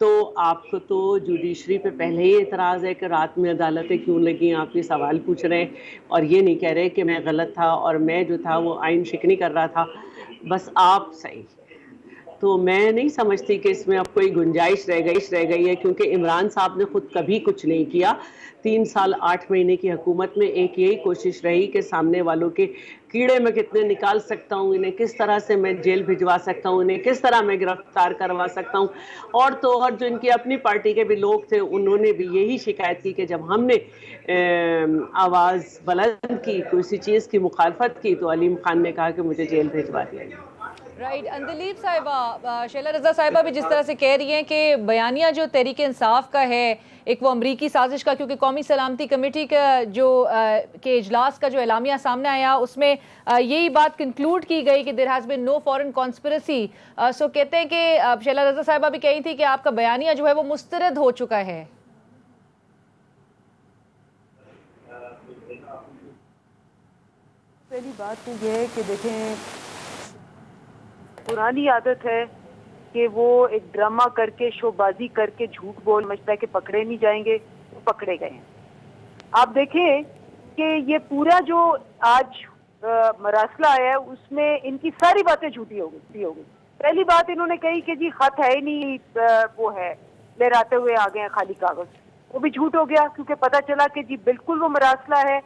تو آپ کو تو جوڈیشری پہ پہلے ہی اعتراض ہے کہ رات میں عدالتیں کیوں لگیں، آپ یہ سوال پوچھ رہے ہیں اور یہ نہیں کہہ رہے کہ میں غلط تھا اور میں جو تھا وہ آئین شکنی کر رہا تھا، بس آپ صحیح۔ تو میں نہیں سمجھتی کہ اس میں اب کوئی گنجائش رہ گئی ہے، کیونکہ عمران صاحب نے خود کبھی کچھ نہیں کیا۔ 3 سال 8 مہینے کی حکومت میں ایک یہی کوشش رہی کہ سامنے والوں کے کیڑے میں کتنے نکال سکتا ہوں، انہیں کس طرح سے میں جیل بھجوا سکتا ہوں، انہیں کس طرح میں گرفتار کروا سکتا ہوں۔ اور تو اور جو ان کی اپنی پارٹی کے بھی لوگ تھے، انہوں نے بھی یہی شکایت کی کہ جب ہم نے آواز بلند کی، کسی چیز کی مخالفت کی، تو علیم خان نے کہا کہ مجھے جیل بھجوا دیا۔ رائٹ، اندلیب صاحبہ، شیلا رضا صاحبہ بھی جس طرح سے کہہ رہی ہیں کہ بیانیہ جو تحریک انصاف کا ہے ایک وہ امریکی سازش کا، کیونکہ قومی سلامتی کمیٹی کا جو کے اجلاس کا جو اعلامیہ سامنے آیا اس میں یہی بات کنکلوڈ کی گئی کہ there has been no foreign conspiracy۔ سو کہتے ہیں کہ شیلا رضا صاحبہ بھی کہی تھی کہ آپ کا بیانیہ جو ہے وہ مسترد ہو چکا ہے۔ پہلی بات تو یہ ہے کہ دیکھیں، پرانی عادت ہے کہ وہ ایک ڈرامہ کر کے، شو بازی کر کے جھوٹ بول سمجھتا ہے کہ پکڑے نہیں جائیں گے، وہ پکڑے گئے ہیں۔ آپ دیکھیں کہ یہ پورا جو آج مراسلہ آیا ہے اس میں ان کی ساری باتیں جھوٹی ہو گئی۔ پہلی بات انہوں نے کہی کہ جی خط ہے ہی نہیں، وہ ہے لہراتے ہوئے آ گئے ہیں خالی کاغذ، وہ بھی جھوٹ ہو گیا، کیونکہ پتہ چلا کہ جی بالکل وہ مراسلہ ہے،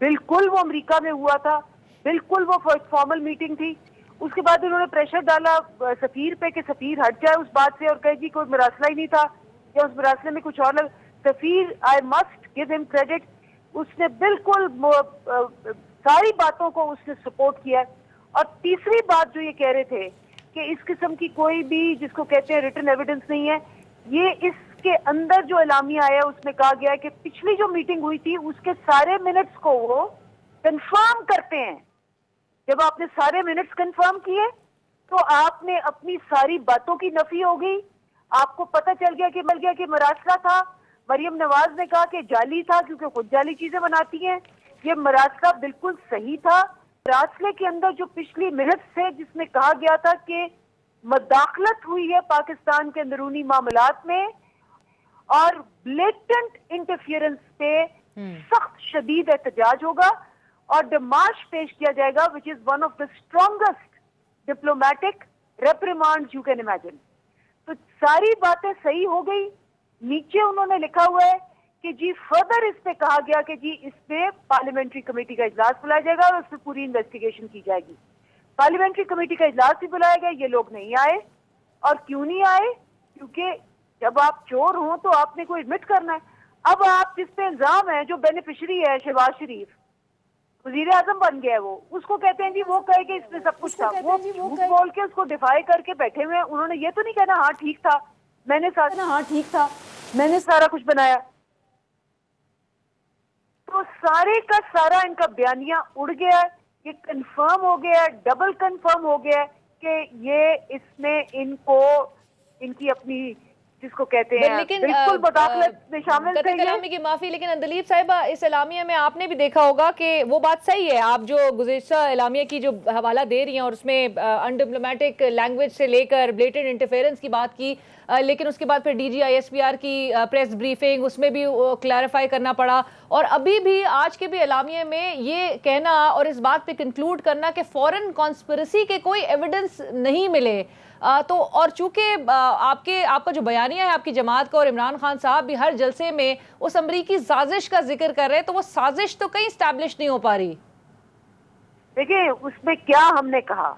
بالکل وہ امریکہ میں ہوا تھا، بالکل وہ فارمل میٹنگ تھی۔ اس کے بعد انہوں نے پریشر ڈالا سفیر پہ کہ سفیر ہٹ جائے اس بات سے اور کہے جی کوئی مراسلہ ہی نہیں تھا یا اس مراسلے میں کچھ اور سفیر، آئی مسٹ گیو ہم کریڈٹ، اس نے بالکل ساری باتوں کو اس نے سپورٹ کیا۔ اور تیسری بات جو یہ کہہ رہے تھے کہ اس قسم کی کوئی بھی جس کو کہتے ہیں ریٹن ایویڈنس نہیں ہے، یہ اس کے اندر جو اعلامیہ آیا اس میں کہا گیا ہے کہ پچھلی جو میٹنگ ہوئی تھی اس کے سارے منٹس کو وہ کنفرم کرتے ہیں۔ جب آپ نے سارے منٹس کنفرم کیے تو آپ نے اپنی ساری باتوں کی نفی ہو گئی، آپ کو پتہ چل گیا کہ مل گیا کہ مراسلہ تھا۔ مریم نواز نے کہا کہ جعلی تھا کیونکہ خود جعلی چیزیں بناتی ہیں، یہ مراسلہ بالکل صحیح تھا۔ مراسلے کے اندر جو پچھلی منٹس تھے جس میں کہا گیا تھا کہ مداخلت ہوئی ہے پاکستان کے اندرونی معاملات میں اور بلیٹنٹ انٹرفیئرنس پہ سخت شدید احتجاج ہوگا اور ڈیمارش پیش کیا جائے گا which is one of the strongest diplomatic reprimands you can imagine۔ تو ساری باتیں صحیح ہو گئی۔ نیچے انہوں نے لکھا ہوا ہے کہ جی فردر اس پہ کہا گیا کہ جی اس پہ پارلیمنٹری کمیٹی کا اجلاس بلایا جائے گا اور اس پہ پوری انویسٹیگیشن کی جائے گی۔ پارلیمنٹری کمیٹی کا اجلاس بھی بلایا گیا، یہ لوگ نہیں آئے۔ اور کیوں نہیں آئے؟ کیونکہ جب آپ چور ہوں تو آپ نے کوئی ایڈمٹ کرنا ہے۔ اب آپ جس پہ الزام ہے جو بینیفیشری ہے شہباز شریف، وزیر اعظم بن گیا ہے، وہ اس کو کہتے ہیں جی وہ کہے کہ اس میں سب کچھ تھا، وہ جھوٹ بول کے اس کو ڈیفائی کر کے بیٹھے ہوئے ہیں۔ انہوں نے یہ تو نہیں کہنا ہاں ٹھیک تھا میں نے سارا کچھ بنایا۔ تو سارے کا سارا ان کا بیانیہ اڑ گیا ہے، یہ کنفرم ہو گیا ہے، ڈبل کنفرم ہو گیا ہے کہ یہ اس میں ان کو ان کی اپنی جس کو کہتے ہیں بالکل مداخلت میں شامل تھے۔ کلامی کی معافی، لیکن اندلیب صاحبہ اس اعلامیہ میں آپ نے بھی دیکھا ہوگا کہ وہ بات صحیح ہے، آپ جو گزشتہ اعلامیہ کی جو حوالہ دے رہی ہیں اور اس میں ان ڈپلومیٹک لینگویج سے لے کر بلیٹنٹ انٹرفیئرنس کی بات کی، لیکن اس کے بعد پھر D G I S P R کی پریس بریفنگ، اس میں بھی کلیریفائی کرنا پڑا، اور ابھی بھی آج کے بھی اعلامیہ میں یہ کہنا اور اس بات پہ کنکلوڈ کرنا کہ فورن کانسپریسی کے کوئی ایویڈنس نہیں ملے۔ تو اور چونکہ آپ کا جو بیانیہ ہے آپ کی جماعت کا اور عمران خان صاحب بھی ہر جلسے میں اس امریکی سازش کا ذکر کر رہے ہیں، تو وہ سازش تو کہیں اسٹیبلش نہیں ہو پا رہی۔ دیکھیں اس میں کیا ہم نے کہا،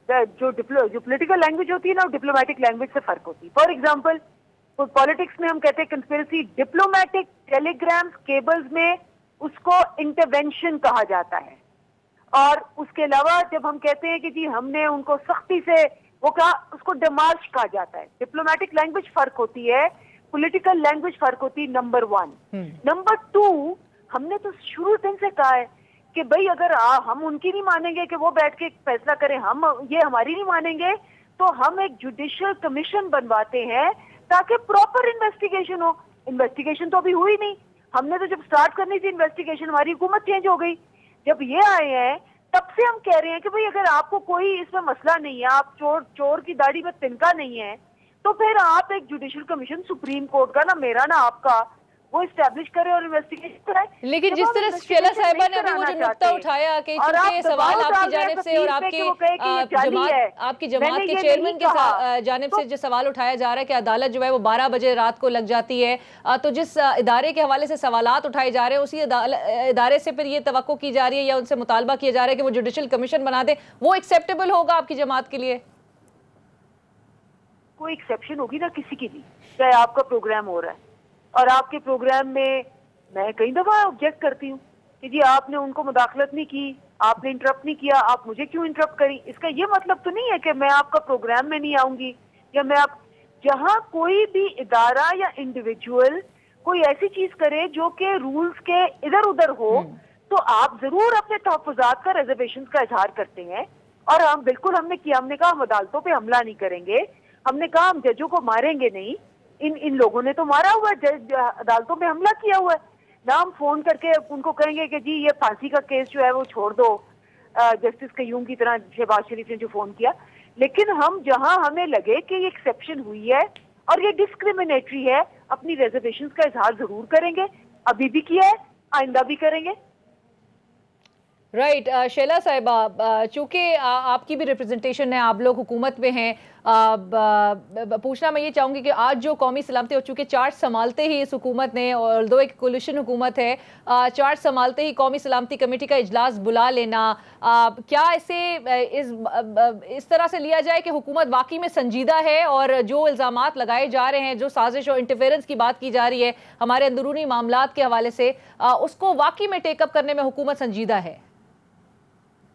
جو پولیٹیکل لینگویج ہوتی ہے نا وہ ڈپلومیٹک لینگویج سے فرق ہوتی ہے۔ فار ایگزامپل پالیٹکس میں ہم کہتے ہیں کنسپیرسی، ڈپلومیٹک ٹیلی گرامز کیبلز میں اس کو انٹرونشن کہا جاتا ہے۔ اور اس کے علاوہ جب ہم کہتے ہیں کہ جی ہم نے ان کو سختی سے وہ کہا، اس کو ڈیمارش کہا جاتا ہے۔ ڈپلومیٹک لینگویج فرق ہوتی ہے، پولیٹیکل لینگویج فرق ہوتی ہے، نمبر 1۔ نمبر 2، ہم نے تو شروع دن سے کہا ہے کہ بھئی اگر ہم ان کی نہیں مانیں گے کہ وہ بیٹھ کے فیصلہ کریں، ہم یہ ہماری نہیں مانیں گے، تو ہم ایک جوڈیشل کمیشن بنواتے ہیں تاکہ پراپر انویسٹیگیشن ہو۔ انویسٹیگیشن تو ابھی ہوئی نہیں، ہم نے تو جب سٹارٹ کرنی تھی انویسٹیگیشن ہماری حکومت چینج ہو گئی۔ جب یہ آئے ہیں تب سے ہم کہہ رہے ہیں کہ بھئی اگر آپ کو کوئی اس میں مسئلہ نہیں ہے، آپ چور کی داڑھی میں تنکا نہیں ہے، تو پھر آپ ایک جوڈیشل کمیشن سپریم کورٹ کا نہ میرا نہ آپ کا وہ اسٹیبلش کرے اور انویسٹیگیشن کرائے. لیکن جس طرح شیلا صاحبہ نے ابھی وہ جو نقطہ اٹھایا کہ چونکہ سوال آپ کی جانب سے اور آپ کی جماعت کے چیئرمین کی جانب سے جو سوال اٹھایا جا رہا ہے کہ عدالت جو ہے وہ 12 بجے رات کو لگ جاتی ہے، تو جس ادارے کے حوالے سے سوالات اٹھائے جا رہے ہیں اسی ادارے سے پھر یہ توقع کی جا رہی ہے یا ان سے مطالبہ کیا جا رہا ہے کہ وہ جوڈیشل کمیشن بنا دیں، وہ ایکسیپٹیبل ہوگا آپ کی جماعت کے لیے؟ کوئی ایکسیپشن ہوگی نا کسی کی بھی، چاہے آپ کا پروگرام ہو رہا ہے اور آپ کے پروگرام میں کئی دفعہ آبجیکٹ کرتی ہوں کہ جی آپ نے ان کو مداخلت نہیں کی، آپ نے انٹرپٹ نہیں کیا، آپ مجھے کیوں انٹرپٹ کری؟ اس کا یہ مطلب تو نہیں ہے کہ میں آپ کا پروگرام میں نہیں آؤں گی یا میں آپ جہاں کوئی بھی ادارہ یا انڈیویجول کوئی ایسی چیز کرے جو کہ رولز کے ادھر ادھر ہو تو آپ ضرور اپنے تحفظات کا ریزرویشن کا اظہار کرتے ہیں. اور ہم بالکل ہم نے کیا، ہم نے کہا ہم عدالتوں پہ حملہ نہیں کریں گے، ہم نے کہا ہم ججوں کو ماریں گے نہیں. ان لوگوں نے تو مارا ہوا ہے، عدالتوں پہ حملہ کیا ہوا ہے. نہ ہم فون کر کے ان کو کہیں گے کہ جی یہ پھانسی کا کیس جو ہے وہ چھوڑ دو جسٹس قیوم کی طرح شہباز شریف نے جو فون کیا. لیکن ہم جہاں ہمیں لگے کہ یہ ایکسیپشن ہوئی ہے اور یہ ڈسکریمنیٹری ہے، اپنی ریزرویشنز کا اظہار ضرور کریں گے. ابھی بھی کیا ہے، آئندہ بھی کریں گے. رائٹ. شیلا صاحبہ، چونکہ آپ کی بھی ریپرزنٹیشن ہے، آپ لوگ حکومت میں ہیں، پوچھنا میں یہ چاہوں گی کہ آج جو قومی سلامتی اور چونکہ چارج سنبھالتے ہی اس حکومت نے، اور دو ایک کولیشن حکومت ہے، چارج سنبھالتے ہی قومی سلامتی کمیٹی کا اجلاس بلا لینا، کیا اسے اس طرح سے لیا جائے کہ حکومت واقعی میں سنجیدہ ہے اور جو الزامات لگائے جا رہے ہیں، جو سازش اور انٹرفیرنس کی بات کی جا رہی ہے ہمارے اندرونی معاملات کے حوالے سے، اس کو واقعی میں ٹیک اپ کرنے میں حکومت سنجیدہ ہے؟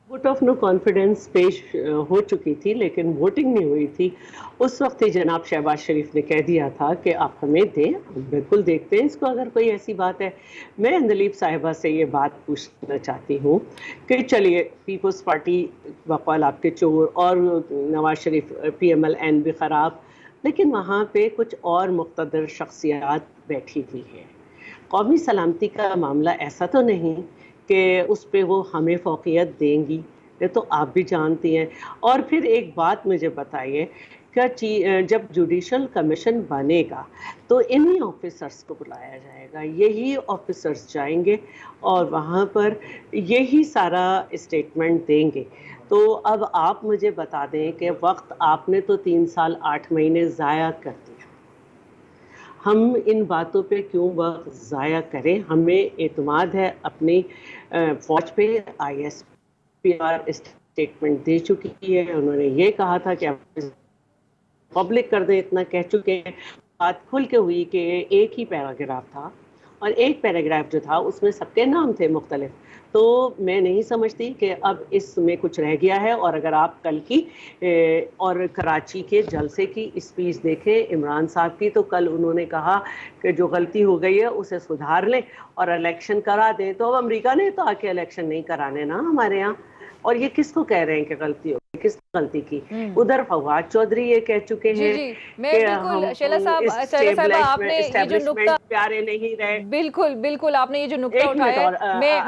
ووٹ آف نو کانفیڈنس پیش ہو چکی تھی لیکن ووٹنگ نہیں ہوئی تھی. اس وقت ہی جناب شہباز شریف نے کہہ دیا تھا کہ آپ ہمیں دیں، بالکل دیکھتے ہیں اس کو اگر کوئی ایسی بات ہے. میں اندلیب صاحبہ سے یہ بات پوچھنا چاہتی ہوں کہ چلیے پیپلز پارٹی بقول آپ کے چور اور نواز شریف PMLN بھی خراب، لیکن وہاں پہ کچھ اور مقتدر شخصیات بیٹھی ہوئی ہیں. قومی سلامتی کا معاملہ ایسا تو نہیں کہ اس پہ وہ ہمیں فوقیت دیں گی، یہ تو آپ بھی جانتی ہیں. اور پھر ایک بات مجھے بتائیے کہ جب جوڈیشل کمیشن بنے گا تو انہی آفیسرز کو بلایا جائے گا، یہی آفیسرز جائیں گے اور وہاں پر یہی سارا اسٹیٹمنٹ دیں گے. تو اب آپ مجھے بتا دیں کہ وقت آپ نے تو 3 سال 8 مہینے ضائع کر دیا، ہم ان باتوں پہ کیوں وقت ضائع کریں؟ ہمیں اعتماد ہے اپنی فوج پہ. ISPR اسٹیٹمنٹ دے چکی ہے، انہوں نے یہ کہا تھا کہ پبلک کر دیں، اتنا کہہ چکے ہیں. بات کھل کے ہوئی کہ ایک ہی پیراگراف تھا اور ایک پیراگراف جو تھا اس میں سب کے نام تھے مختلف. تو میں نہیں سمجھتی کہ اب اس میں کچھ رہ گیا ہے. اور اگر آپ کل کی اور کراچی کے جلسے کی اسپیچ دیکھیں عمران صاحب کی، تو کل انہوں نے کہا کہ جو غلطی ہو گئی ہے اسے سدھار لیں اور الیکشن کرا دیں. تو اب امریکہ نے تو آ کے الیکشن نہیں کرانے نا ہمارے ہاں. اور یہ کس کو کہہ رہے ہیں کہ غلطی ہو گئی؟ کس غلطی کی؟ ادھر فواد چودھری یہ کہہ چکے ہیں کہ ہم اسٹیبلشمنٹ پیارے نہیں رہے. بالکل آپ نے یہ جو نقطہ اٹھایا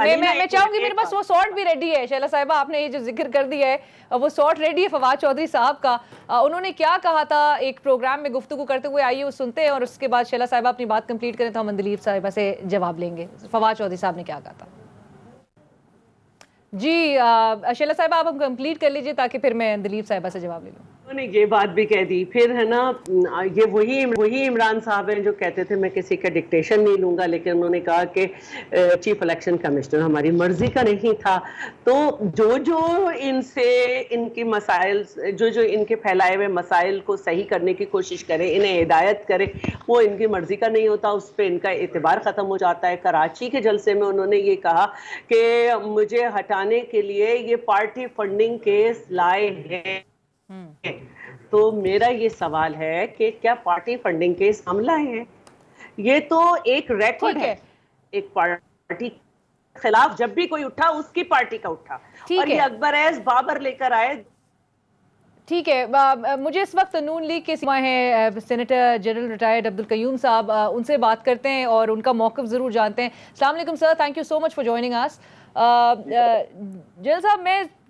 ہے، میں چاہوں گی میرے پاس وہ سارٹ بھی ریڈی ہے. شیلا صاحبہ آپ نے یہ جو ذکر کر دیا ہے وہ سارٹ ریڈی ہے فواد چودھری صاحب کا. انہوں نے کیا کہا تھا ایک پروگرام میں گفتگو کرتے ہوئے، آئیے وہ سنتے ہیں اور اس کے بعد شیلا صاحبہ اپنی بات کمپلیٹ کریں تو ہم اندلیب صاحبہ سے جواب لیں گے. فواد چودھری صاحب نے کیا کہا تھا؟ جی شیلا صاحبہ آپ ہم کمپلیٹ کر لیجئے تاکہ پھر میں اندلیب صاحبہ سے جواب لے لوں. انہوں نے یہ بات بھی کہہ دی پھر ہے نا، یہ وہی عمران صاحب ہیں جو کہتے تھے میں کسی کا ڈکٹیشن نہیں لوں گا، لیکن انہوں نے کہا کہ چیف الیکشن کمشنر ہماری مرضی کا نہیں تھا. تو جو ان سے ان کی مسائل، جو ان کے پھیلائے ہوئے مسائل کو صحیح کرنے کی کوشش کرے، انہیں ہدایت کرے، وہ ان کی مرضی کا نہیں ہوتا، اس پہ ان کا اعتبار ختم ہو جاتا ہے. کراچی کے جلسے میں انہوں نے یہ کہا کہ مجھے ہٹانے کے لیے یہ پارٹی فنڈنگ کیس لائے ہیں. تو میرا یہ سوال ہے کہ کیا پارٹی فنڈنگ کیس ہم لائے ہیں؟ یہ تو ایک ریکارڈ ہے، ایک پارٹی کے خلاف جب بھی کوئی اٹھا اس کی پارٹی کا اٹھا، اور یہ اکبر ایز بابر لے کر آئے. ٹھیک ہے. مجھے اس وقت نون لیگ کے سیما ہیں سینیٹر جنرل ریٹائرڈ عبدالقیوم صاحب، ان سے بات کرتے ہیں اور ان کا موقف ضرور جانتے ہیں. السلام علیکم sir, thank you so much for joining us. General صاحب، میں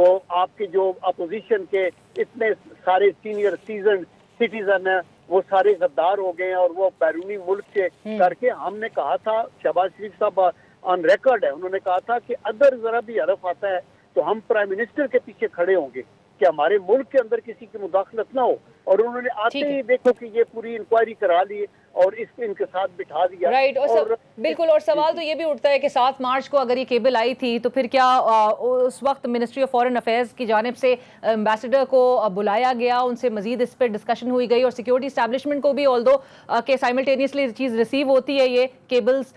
تو آپ کے جو اپوزیشن کے اتنے سارے سینئر سیزن سٹیزن ہیں وہ سارے غدار ہو گئے ہیں اور وہ بیرونی ملک سے کر کے. ہم نے کہا تھا, شہباز شریف صاحب آن ریکارڈ ہے, انہوں نے کہا تھا کہ اگر ذرا بھی حرف آتا ہے تو ہم پرائم منسٹر کے پیچھے کھڑے ہوں گے کہ ہمارے ملک کے اندر کسی کی مداخلت نہ ہو. اور انہوں نے آتے ہی دیکھو کہ یہ پوری انکوائری کرا لی اور اس ان کے ساتھ بٹھا دیا. رائٹ. اور بالکل, اور سوال تو یہ بھی اٹھتا ہے کہ 7 مارچ کو اگر یہ کیبل آئی تھی تو پھر کیا اس وقت منسٹری آف فارن افیئرز کی جانب سے ایمبیسڈر کو بلایا گیا, ان سے مزید اس پہ ڈسکشن ہوئی گئی, اور سیکیورٹی اسٹیبلشمنٹ کو بھی آلدو کہ سائملٹینیسلی چیز ریسیو ہوتی ہے یہ کیبلز,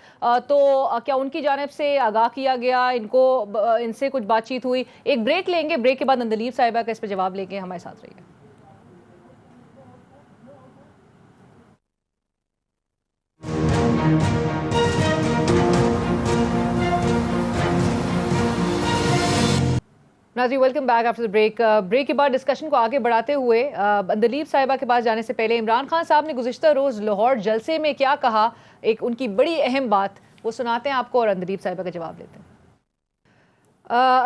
تو کیا ان کی جانب سے آگاہ کیا گیا, ان سے کچھ بات چیت ہوئی؟ ایک بریک لیں گے, بریک کے بعد اندلیب صاحبہ کا اس پہ جواب لیں گے. ہمارے ساتھ رہیے. ناظرین welcome back after break. Break کے بعد ڈسکشن کو آگے بڑھاتے ہوئے اندلیب صاحبہ کے پاس جانے سے پہلے عمران خان صاحب نے گزشتہ روز لاہور جلسے میں کیا کہا, ایک ان کی بڑی اہم بات وہ سناتے ہیں آپ کو اور اندلیب صاحبہ کا جواب لیتے ہیں.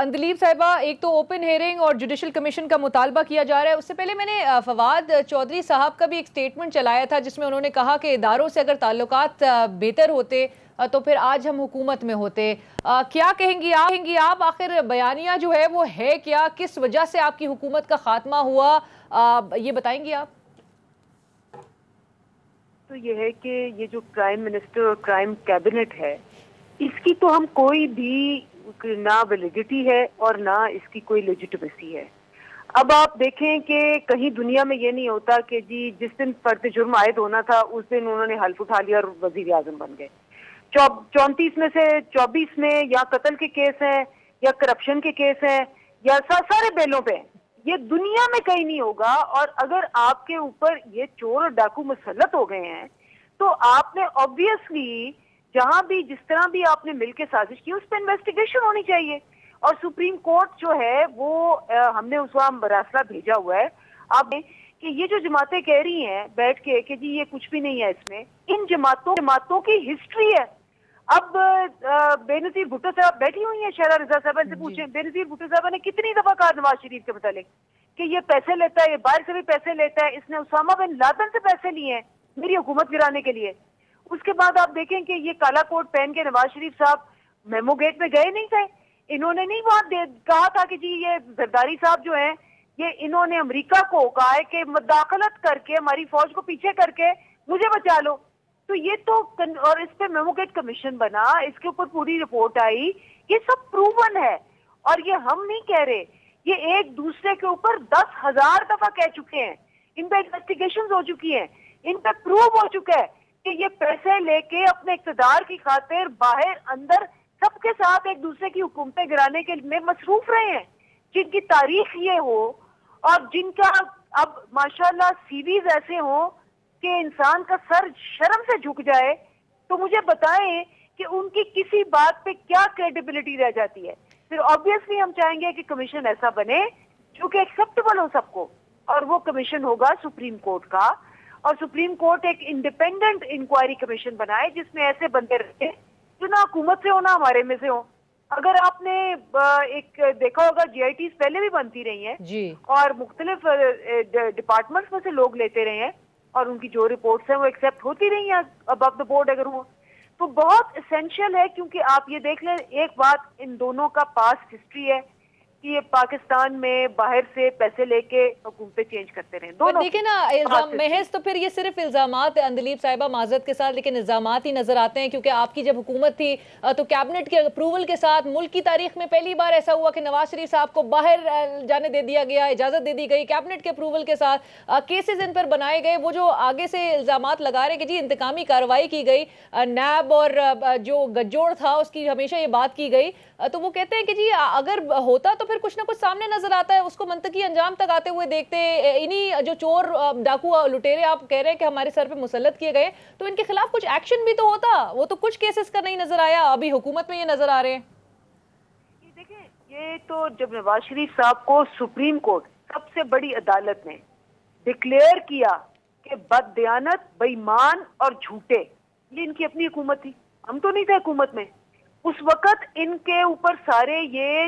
اندلیب صاحبہ, ایک تو اوپن ہیئرنگ اور جوڈیشل کمیشن کا مطالبہ کیا جا رہا ہے, اس سے پہلے میں نے فواد چودھری صاحب کا بھی ایک سٹیٹمنٹ چلایا تھا جس میں انہوں نے کہا کہ اداروں سے اگر تعلقات بہتر ہوتے تو پھر آج ہم حکومت میں ہوتے. کیا کہیں گی آپ, آخر بیانیہ جو ہے وہ ہے کیا, کس وجہ سے آپ کی حکومت کا خاتمہ ہوا, یہ بتائیں گی آپ؟ تو یہ ہے کہ یہ جو پرائم منسٹر اور پرائم کیبنٹ ہے اس کی تو ہم کوئی بھی نہ ویلیڈیٹی ہے اور نہ اس کی کوئی لیجیٹمیسی ہے. اب آپ دیکھیں کہ کہیں دنیا میں یہ نہیں ہوتا کہ جی جس دن فرد جرم عائد ہونا تھا اس دن انہوں نے حلف اٹھا لیا اور وزیر اعظم بن گئے. 34 میں سے 24 میں یا قتل کے کیس ہیں یا کرپشن کے کیس ہیں یا سارے بیلوں پہ. یہ دنیا میں کہیں نہیں ہوگا. اور اگر آپ کے اوپر یہ چور اور ڈاکو مسلط ہو گئے ہیں تو آپ نے آبویسلی جہاں بھی جس طرح بھی آپ نے مل کے سازش کی اس پہ انویسٹیگیشن ہونی چاہیے. اور سپریم کورٹ جو ہے وہ ہم نے اس وقت مراسلہ بھیجا ہوا ہے آپ نے کہ یہ جو جماعتیں کہہ رہی ہیں بیٹھ کے کہ جی یہ کچھ بھی نہیں ہے, اس میں ان جماعتوں کی ہسٹری ہے. اب بے نظیر بھٹو صاحب بیٹھی ہوئی ہیں, شہرہ رضا صاحبہ سے پوچھیں بے نظیر بھٹو صاحبہ نے کتنی دفعہ کہا نواز شریف کے متعلق کہ یہ پیسے لیتا ہے, یہ باہر سے بھی پیسے لیتا ہے, اس نے اسامہ بن لادن سے پیسے لیے ہیں میری حکومت گرانے کے لیے. اس کے بعد آپ دیکھیں کہ یہ کالا کوٹ پہن کے نواز شریف صاحب میمو گیٹ میں گئے نہیں تھے, انہوں نے نہیں وہاں کہا تھا کہ جی یہ زرداری صاحب جو ہیں یہ انہوں نے امریکہ کو کہا ہے کہ مداخلت کر کے ہماری فوج کو پیچھے کر کے مجھے بچا لو. تو یہ تو اور اس پہ میمو گیٹ کمیشن بنا, اس کے اوپر پوری رپورٹ آئی, یہ سب پروون ہے. اور یہ ہم نہیں کہہ رہے, یہ ایک دوسرے کے اوپر 10,000 دفعہ کہہ چکے ہیں, ان پہ انویسٹیگیشن ہو چکی ہیں, ان پہ پروو ہو چکا ہے کہ یہ پیسے لے کے اپنے اقتدار کی خاطر باہر اندر سب کے ساتھ ایک دوسرے کی حکومتیں گرانے کے میں مصروف رہے ہیں, جن کی تاریخ یہ ہو اور جن کا اب ماشاءاللہ سی ویز ایسے ہوں کہ انسان کا سر شرم سے جھک جائے. تو مجھے بتائیں کہ ان کی کسی بات پہ کیا کریڈیبلٹی رہ جاتی ہے. پھر آبویسلی ہم چاہیں گے کہ کمیشن ایسا بنے جو کہ ایکسیپٹیبل ہو سب کو, اور وہ کمیشن ہوگا سپریم کورٹ کا, اور سپریم کورٹ ایک انڈیپینڈنٹ انکوائری کمیشن بنائے جس میں ایسے بندے رہتے جو نہ حکومت سے ہو نہ ہمارے میں سے ہو. اگر آپ نے ایک دیکھا ہوگا جی آئی ٹیز پہلے بھی بنتی رہی ہیں جی, اور مختلف ڈپارٹمنٹس میں سے لوگ لیتے رہے ہیں اور ان کی جو رپورٹس ہیں وہ ایکسیپٹ ہوتی رہی ہیں ابو دا بورڈ اگر ہو تو بہت اسینشیل ہے. کیونکہ آپ یہ دیکھ لیں ایک بات, ان دونوں کا پاسٹ ہسٹری ہے کہ یہ پاکستان میں باہر سے پیسے لے کے حکومتیں چینج کرتے رہے دونوں. دیکھیں نا الزام محض تو پھر یہ صرف الزامات اندلیب صاحبہ معذرت کے ساتھ, لیکن الزامات ہی نظر آتے ہیں. کیونکہ آپ کی جب حکومت تھی تو کیبنٹ کے اپروول کے ساتھ ملک کی تاریخ میں پہلی بار ایسا ہوا کہ نواز شریف صاحب کو باہر جانے دے دیا گیا, اجازت دے دی گئی کیبنٹ کے اپروول کے ساتھ, کیسز ان پر بنائے گئے. وہ جو آگے سے الزامات لگا رہے کہ جی انتقامی کارروائی کی گئی, نیب اور جو گجوڑ تھا اس کی ہمیشہ یہ بات کی گئی, تو وہ کہتے ہیں کہ جی اگر ہوتا تو پھر کچھ نہ کچھ سامنے نظر آتا ہے, اس کو منطقی انجام تک آتے ہوئے دیکھتے. انہی جو چور ڈاکو لٹیرے آپ کہہ رہے ہیں کہ ہمارے سر پہ مسلط کیے گئے, تو ان کے خلاف کچھ ایکشن بھی تو ہوتا. وہ تو کچھ کیسز کا نہیں نظر آیا, ابھی حکومت میں یہ نظر آ رہے ہیں. دیکھیں یہ تو جب نواز شریف صاحب کو سپریم کورٹ سب سے بڑی عدالت نے ڈکلیئر کیا کہ بددیانت, بے ایمان اور جھوٹے, یہ ان کی اپنی حکومت تھی, ہم تو نہیں تھے حکومت میں اس وقت. ان کے اوپر سارے یہ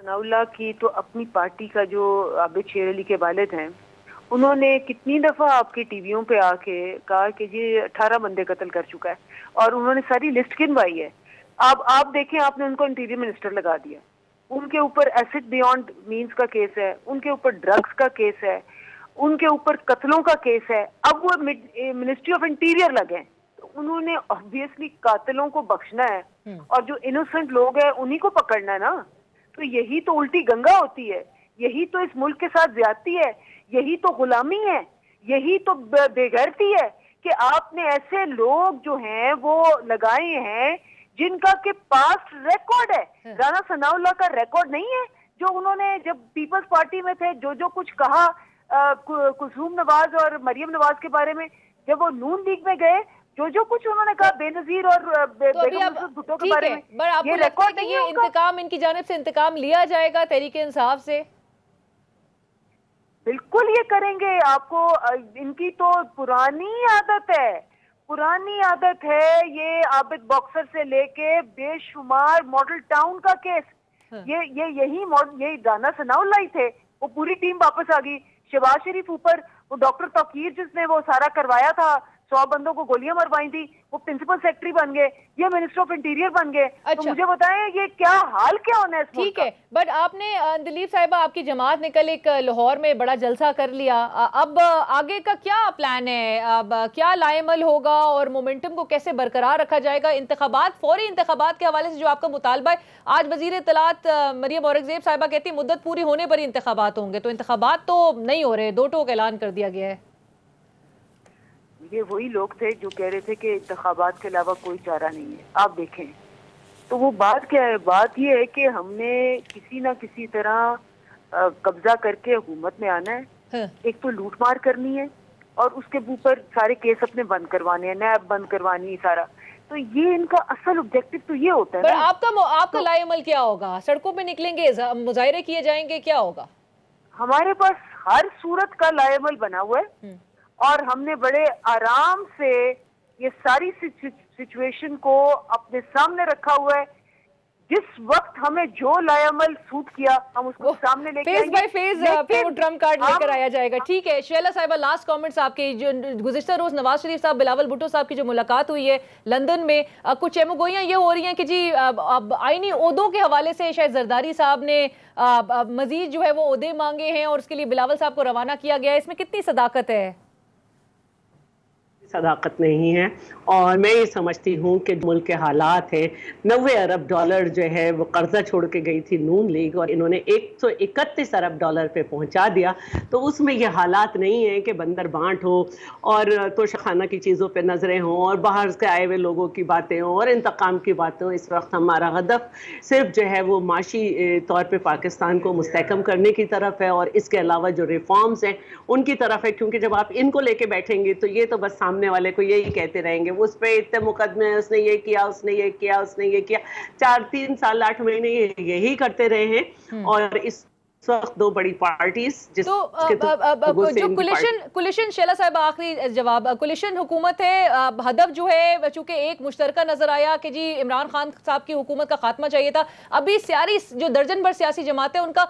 ثناء اللہ کی تو اپنی پارٹی کا جو عابد شیر علی کے والد ہیں، انہوں نے کتنی دفعہ آپ کی ٹی ویوں پہ آ کے کہا کہ یہ 18 بندے قتل کر چکا ہے، اور انہوں نے ساری لسٹ گنوائی ہے. آپ دیکھیں، آپ نے ان کو انٹیریئر منسٹر لگا دیا، ان کے اوپر ایسڈ بیونڈ مینز کا کیس ہے، ان کے اوپر ڈرگز کا کیس ہے، ان کے اوپر قتلوں کا کیس ہے. اب وہ منسٹری آف انٹیریئر لگے، تو انہوں نے obviously قاتلوں کو بخشنا ہے اور جو انوسنٹ لوگ ہیں انہی کو پکڑنا ہے نا. تو یہی تو الٹی گنگا ہوتی ہے، یہی تو اس ملک کے ساتھ زیادتی ہے، یہی تو غلامی ہے، یہی تو بے غیرتی ہے کہ آپ نے ایسے لوگ جو ہیں وہ لگائے ہیں جن کا کہ پاسٹ ریکارڈ ہے. رانا ثناء اللہ کا ریکارڈ نہیں ہے جو انہوں نے جب پیپلز پارٹی میں تھے جو کچھ کہا کلثوم نواز اور مریم نواز کے بارے میں، جب وہ نون لیگ میں گئے جو کچھ انہوں نے کہا بے نظیر اور بیگم نصرت بھٹو کے بارے میں، یہ ریکارڈ نہیں ہے. انتقام ان کی جانب سے انتقام لیا جائے گا تحریک انصاف سے؟ بالکل یہ کریں گے. آپ کو ان کی تو پرانی عادت ہے یہ عابد باکسر سے لے کے بے شمار ماڈل ٹاؤن کا کیس. یہی رانا ثناء اللہ ہی تھے. وہ پوری ٹیم واپس آ گئی. شہباز شریف اوپر، وہ ڈاکٹر توقیر جس نے وہ سارا کروایا تھا، 100 بندوں کو گولیاں مروائی تھی، وہ پرنسپل سیکرٹری بن گئے، یہ منسٹر آف انٹیریئر بن گئے. تو مجھے بتائیں یہ کیا حال کیا ہونا ہے اس ملک کا؟ ٹھیک ہے، بٹ آپ نے دلیپ صاحبہ، آپ کی جماعت نے کل ایک لاہور میں بڑا جلسہ کر لیا. اب آگے کا کیا پلان ہے؟ اب کیا لائے عمل ہوگا اور مومنٹم کو کیسے برقرار رکھا جائے گا؟ انتخابات، فوری انتخابات کے حوالے سے جو آپ کا مطالبہ ہے، آج وزیر اطلاعات مریم اورنگزیب صاحبہ کہتی مدت پوری ہونے پر ہی انتخابات ہوں گے، تو انتخابات تو نہیں ہو رہے، 2 ٹوک اعلان کر دیا گیا ہے. یہ وہی لوگ تھے جو کہہ رہے تھے کہ انتخابات کے علاوہ کوئی چارہ نہیں ہے. آپ دیکھیں تو وہ بات کیا ہے؟ بات یہ ہے کہ ہم نے کسی نہ کسی طرح قبضہ کر کے حکومت میں آنا ہے. ایک تو لوٹ مار کرنی ہے اور اس کے اوپر سارے کیس اپنے بند کروانے ہیں، نیب بند کروانی ہے سارا. تو یہ ان کا اصل آبجیکٹو تو یہ ہوتا ہے. آپ کا لائے عمل کیا ہوگا؟ سڑکوں پہ نکلیں گے، مظاہرے کیے جائیں گے، کیا ہوگا؟ ہمارے پاس ہر صورت کا لائے عمل بنا ہوا ہے اور ہم نے بڑے آرام سے یہ ساری سچویشن کو اپنے سامنے رکھا ہوا ہے. جس وقت ہمیں جو لائے عمل سوٹ کیا ہم اس کو سامنے لے کے آئیں گے. فیز بائی فیز پھر وہ ٹرمپ کارڈ لے کر آیا جائے گا. ٹھیک ہے شیلا صاحبہ، لاسٹ کامنٹس آپ کے. جو گزشتہ روز نواز شریف صاحب، بلاول بھٹو صاحب کی جو ملاقات ہوئی ہے لندن میں، کچھ چیمگوئیاں یہ ہو رہی ہیں کہ جی آئینی عہدوں کے حوالے سے شاید زرداری صاحب نے مزید جو ہے وہ عہدے مانگے ہیں اور اس کے لیے بلاول صاحب کو روانہ کیا گیا ہے. اس میں کتنی صداقت ہے؟ صداقت نہیں ہے، اور میں یہ سمجھتی ہوں کہ ملک کے حالات ہیں. 90 ارب ڈالر جو ہے وہ قرضہ چھوڑ کے گئی تھی نون لیگ اور انہوں نے 131 ارب ڈالر پہ پہنچا دیا. تو اس میں یہ حالات نہیں ہیں کہ بندر بانٹ ہو اور توشخانہ کی چیزوں پہ نظریں ہوں اور باہر سے آئے ہوئے لوگوں کی باتیں ہوں اور انتقام کی باتیں ہوں. اس وقت ہمارا ہدف صرف جو ہے وہ معاشی طور پہ پاکستان کو مستحکم کرنے کی طرف ہے اور اس کے علاوہ جو ریفارمز ہیں ان کی طرف ہے. کیونکہ جب آپ ان کو لے کے بیٹھیں گے تو یہ تو بس سامنے والے کو یہی کہتے رہیں گے، اس پہ اتنے مقدمے ہیں، اس نے یہ کیا، اس نے یہ کیا، اس نے یہ کیا. 3 سال 8 مہینے یہی کرتے رہے ہیں. اور اس وقت 2 بڑی پارٹیز کولیشن، شیلا صاحب آخری جواب، کولیشن حکومت ہے، ہدف جو ہے چونکہ ایک مشترکہ نظر آیا کہ جی عمران خان صاحب کی حکومت کا خاتمہ چاہیے تھا. ابھی سیاری جو درجن بھر سیاسی جماعتیں ان کا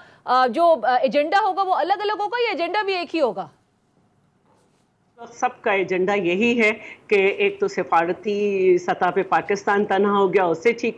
جو ایجنڈا ہوگا وہ الگ الگ ہوگا یا ایجنڈا بھی ایک ہی ہوگا؟ سب کا ایجنڈا یہی ہے کہ ایک تو سفارتی سطح پہ پاکستان تنہا ہو گیا، اس سے ٹھیک